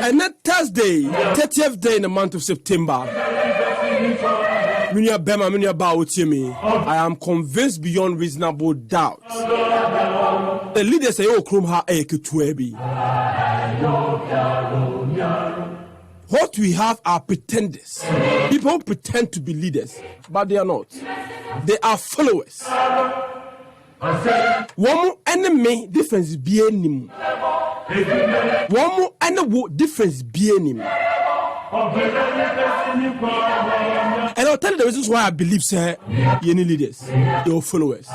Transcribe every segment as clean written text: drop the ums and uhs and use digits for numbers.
And that Thursday, 30th day in the month of September, I am convinced beyond reasonable doubt. The leaders say, "Oh, Krumha Ekutwebi." What we have are pretenders. People pretend to be leaders, but they are not. They are followers. One enemy difference be any. One enemy difference be any. And I'll tell you the reasons why I believe, sir, you need leaders, your followers,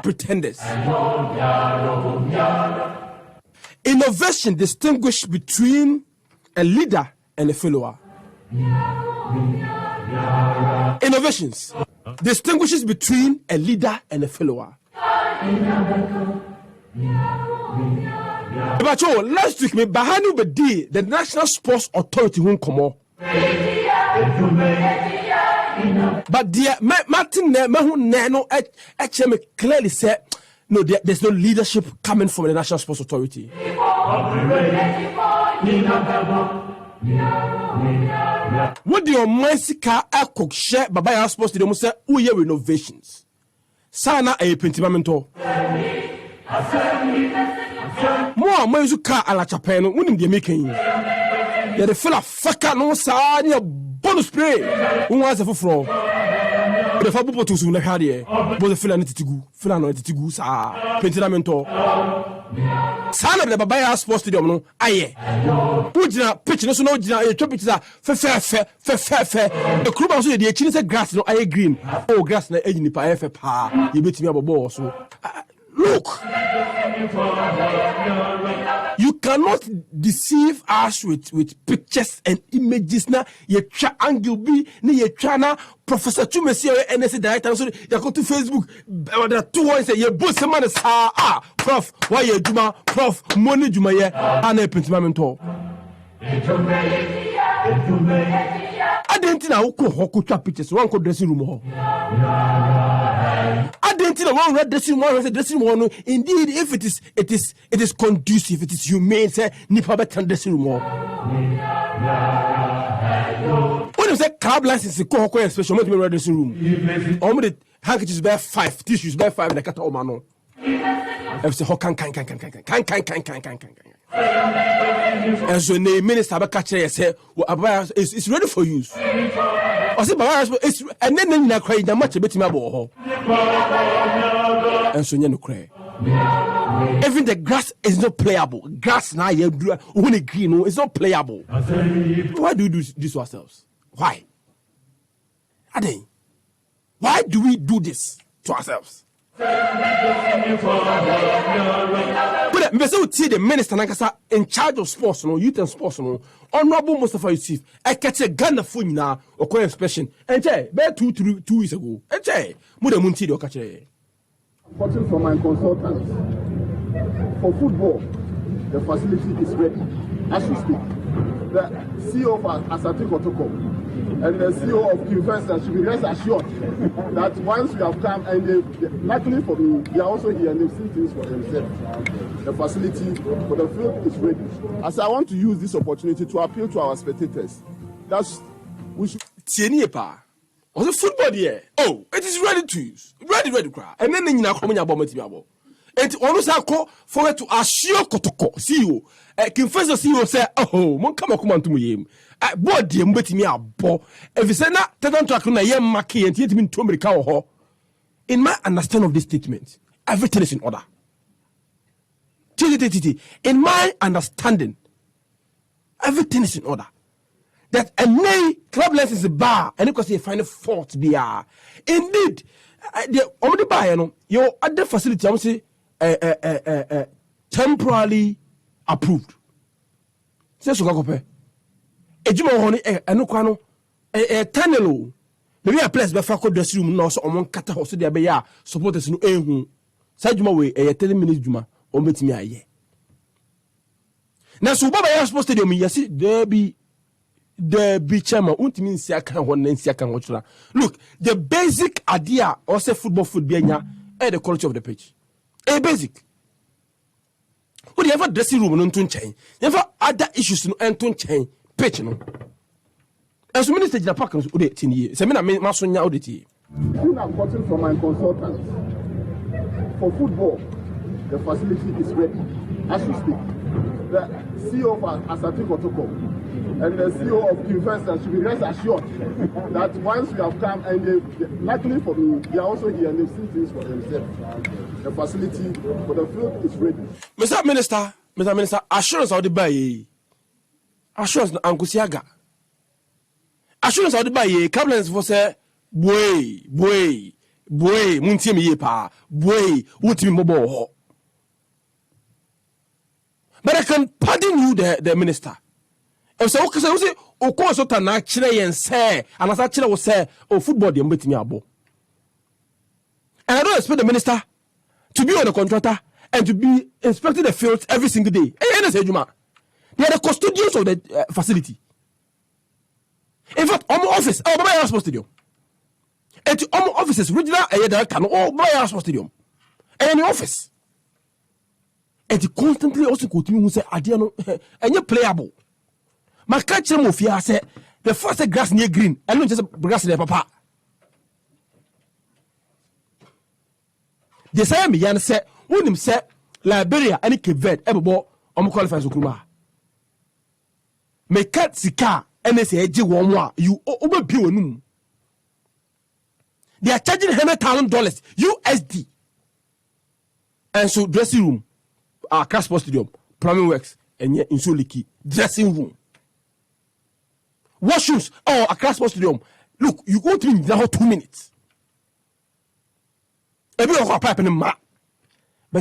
pretenders. Innovation distinguishes between a leader and a follower. Innovations distinguishes between a leader and a follower. But last week, me Bahanu Bedi, the National Sports Authority won't come on. But dear Martin Nano actually clearly said, no, there's no leadership coming from the National Sports Authority. What do your Mexica Cook share Babaya Sports to say, we have renovations? Sana a pentimento. More Mezuka a la Chapeno, winning the making. You're the full of fucker no sign, your bonus spray. Who was a floor? The Fabu to soon had here, but the Philanity to go, Philanity to go, pentimento. Son of the Babaya Sports Stadium, no, aye. Pujina, pitch, no, no, fair. The crew also the chinese grass, no, aye green. Oh, grass, na edge, nipa, pa. You beat me up a ball, so. Look, you cannot deceive us with pictures and images. Now, you try angle B, you try now. Professor Chumesi, NSA director, so you go to Facebook. There are 2 points. You both some man Prof, why you Juma, Prof, money Juma, and a pentimento. I didn't know who could trap pictures. One could dressing room. I didn't know one red dressing room. Indeed, if it is conducive, it is humane. Say, nipa better dressing room. When you say club license, you go to special moment red dressing room. Only the handkerchiefs bear 5, tissues bear 5, and the cat all man. If say, can. And so the minister catcher say, it's ready for use. I said, it's and then you cry the much a bit more. And so you cry. Even the grass is not playable. Grass now you do only green, it's not playable. Why do we do this to ourselves? Why? Ade, why do we do this to ourselves? But the minister in charge of sports, youth and sports, Honorable Mustafa Yusuf, I catch a Ghana phone now or call inspection. And about 2 weeks ago, and Munti or catch a. Reporting from my consultants for football, the facility is ready as we speak. The CEO of Asante Kotoko and the CEO of University should be rest assured that once we have come, and luckily for me, they are also here and they've seen things for themselves. The facility for the field is ready. As I want to use this opportunity to appeal to our spectators, that's we should. Was a football there? Oh, it is ready to use. Ready, cry. And then you come in your bomb. And almost I call for it to assure Kotoko, CEO. Confess the CEO say, oh, mon come on to me. I bought the betting me a ball. If you say not, tell them to a young Maki and yet mean to me cow. In my understanding of this statement, everything is in order. In my understanding, everything is in order. that a nay club license is a bar and because you find a fault BR. Indeed, the only buy your other facility I'm say temporarily approved. Say so go ejuma ho ne eno kwa no tunnel maybe a place be fa ko dressing room no so omon kata ho so de be ya supporters no ehun sa ejuma we 30 minutes juma o metimi aye na so baba ya sports stadium yesi derby chairman untimi nsia kan ho na nsia kan ho chura. Look, the basic idea or say football bianya the quality of the pitch a basic. Would you ever dressing room no to change? Never other issues no to change pitch no. As minister Jina Park no ode tini. Se me na maso nya ode ti. I'm quoting from my consultants. For football, the facility is ready as we speak. The CEO of Asante Kotoko and the CEO of Investor should be rest assured that once we have come and luckily for me, they are also here and they've seen things for themselves. The facility for the field is ready. Mr. Minister, assurance of the buy. Assurance Ankusiaga. Assurance of the buy. Cabinet for say, boy, munti mi yepa, boy, uti mi mobo. But I can pardon you, the minister. If so, okay, so say, of course, what an actually and say, and as actually was say, oh, football, the mbeti mi abo. And I don't expect the minister to be on the contractor and to be inspecting the fields every single day. They are the custodians of the facility. In fact, on office, Baba Sports Stadium. And to all offices, regional director, Baba Sports Stadium. And the office. And to constantly also continue to say, Adiano, and you're playable. My catcher Mofia said, the first grass near green, and not just grass near papa. The same Yan said, when him said, Liberia and Kived, Ebo, qualifies Okuma. Me cat sika, and they say, you over Piwanum. They are charging $100,000 USD. And so, dressing room, Accra Sports Stadium, plumbing works, and yet in Soliki, dressing room. Washrooms, Accra Sports Stadium. Look, you go to me now 2 minutes. But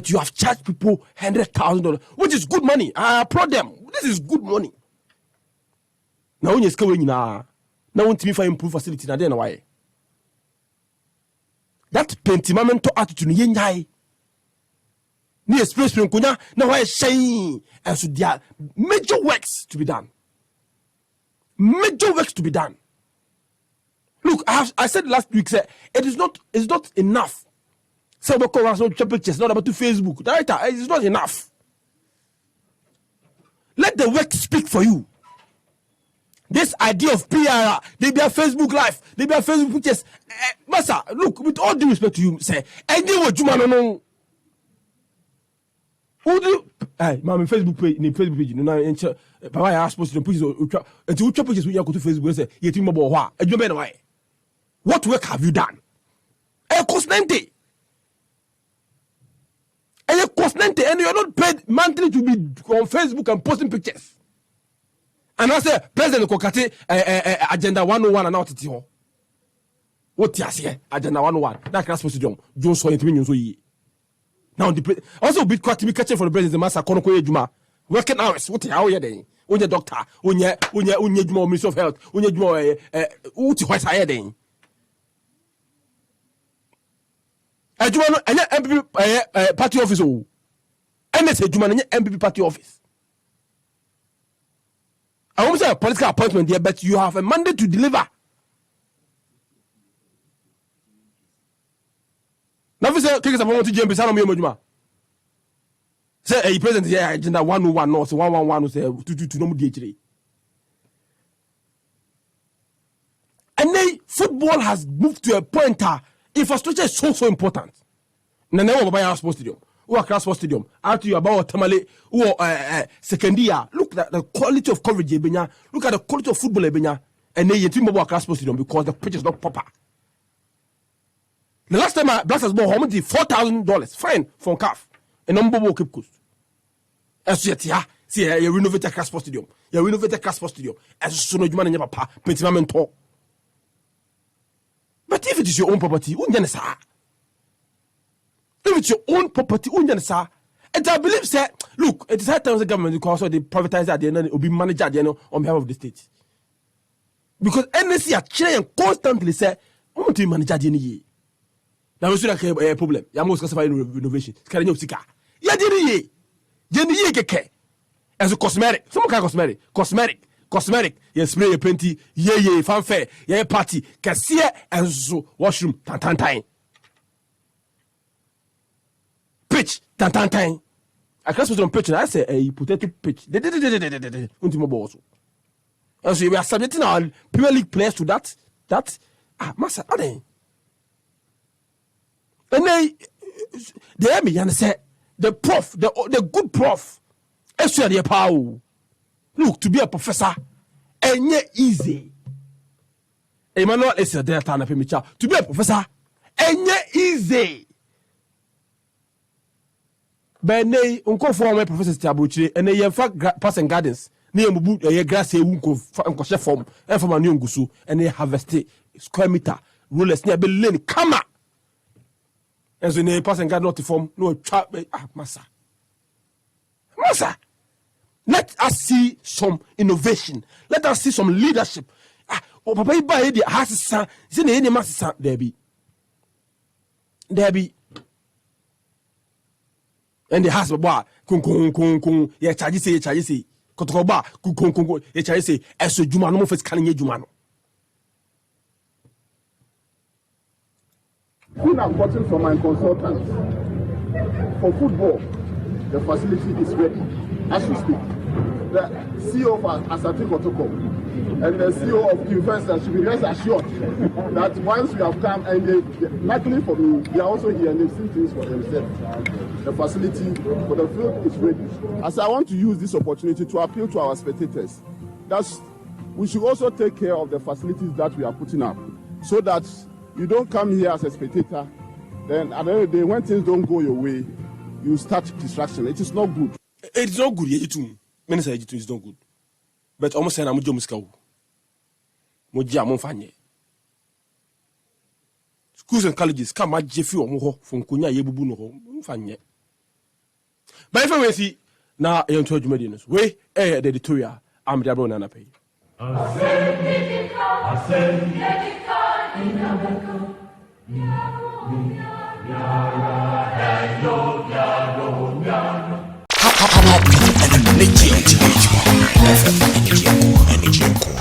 you have charged people $100,000, which is good money. I applaud them. This is good money. Now when you're going now want me for improve facility na then why? That pentimamento attitude ni yenyai. Ni express kunya na why shine, and so there are major works to be done. Major works to be done. Look, I said last week, sir, it's not enough. So because no pictures, not about to Facebook. Director, it's not enough. Let the work speak for you. This idea of PR, they be a Facebook Live, they be a Facebook pictures. Massa, look, with all due respect to you, say, any what you man know. Who do? Hey, my Facebook page, in Facebook page, you know, Papa, I asked supposed to put until pictures when you go to Facebook and say, "You think about what? And you better why? What work have you done? It costs 90. And it costs 90, and you are not paid monthly to be on Facebook and posting pictures. And I say, President Kokate, Agenda 101 and out of what you say, Agenda 101. That class supposed to do. John saw it when you now the also bit quite to be catching for the president, the master Konokoye Juma. Working hours, what how are you doing? When your doctor, when you more Minister of Health, when you more what's higher than. I do want an MPP party office. And they say, do you MPP party office? I won't say a political appointment here, but you have a mandate to deliver. Now, if you say, take us about to jump beside me, say, a president here, agenda 101, no, so 111, say, 222, no more DHD. And then football has moved to a point where infrastructure is so important. Na never buy our sports stadium. Who are class sports stadium? After you about Tamale, who second year. Look at the quality of coverage, Ebenya. Look at the quality of football, Ebenya. And then you think about class sports stadium because the pitch is not proper. The last time I Blasters bought how much? $4,000 fine from CAF. And number of Cape Coast. As yet, yeah, See, you renovate a Casper Stadium. You renovate a Casper Stadium. As soon as you manage papa, pentimamento. But if it is your own property, unjanesa. If it's your own property, unjanesa. And I believe, sir, look, it is high time the government because of the privatizer at the end will be managed at the end on behalf of the state. Because NSC are trying constantly say, I want to manage at the end. Now we should have a problem. You must classify renovation. Can you see? Ya did ye keke. As a cosmetic, some kind of cosmetic. You spray a painty, ye, fanfare, ye party, cassia, and so washroom, tan. Pitch, tan. I can't put on pitch, and I say a potato pitch. Ultimo balls. And so we are subjecting our Premier League players to that, Master Ade. And they me and say, the prof, the good prof, the power. Look, to be a professor, and yet easy. Emmanuel is a data and a pimicha. To be a professor, and yet easy. But nay, uncle for my professor Tabuchi, and they in fact passing gardens. Near Mubu, a grass, a uncle chef form, and from a new gusu, and they harvest square meter, rulers near Berlin. Come on. And so they passing garden not to form no trap. Massa. Let us see some innovation. Let us see some leadership. Papa, you buy the house, son. Is in any master, there be. And the house, bar, kung, ye charges say, Kotoba, kung, ye charges say, as so Jumano first calling ye Jumano. When I'm quoting from my consultants, for football, the facility is ready as we speak. The CEO of Asante Kotoko and the CEO of Kinfesa should be rest assured that once we have come, and luckily for me, they are also here and they've seen things for themselves. The facility for the field is ready. As I want to use this opportunity to appeal to our spectators, that we should also take care of the facilities that we are putting up, so that you don't come here as a spectator, then at the end of the day, when things don't go your way, you start distraction. It is not good. It is not good. Minister, it is not good. But almost say I'm a Jomuska. Moja Monfanye. Schools and colleges come at Jeffrey or Moho from Kunya Yebubuno. Monfanye. But if I see now, I am told you, Medinas. Way, the editorial, I'm the Nana Pay. Happy and energy.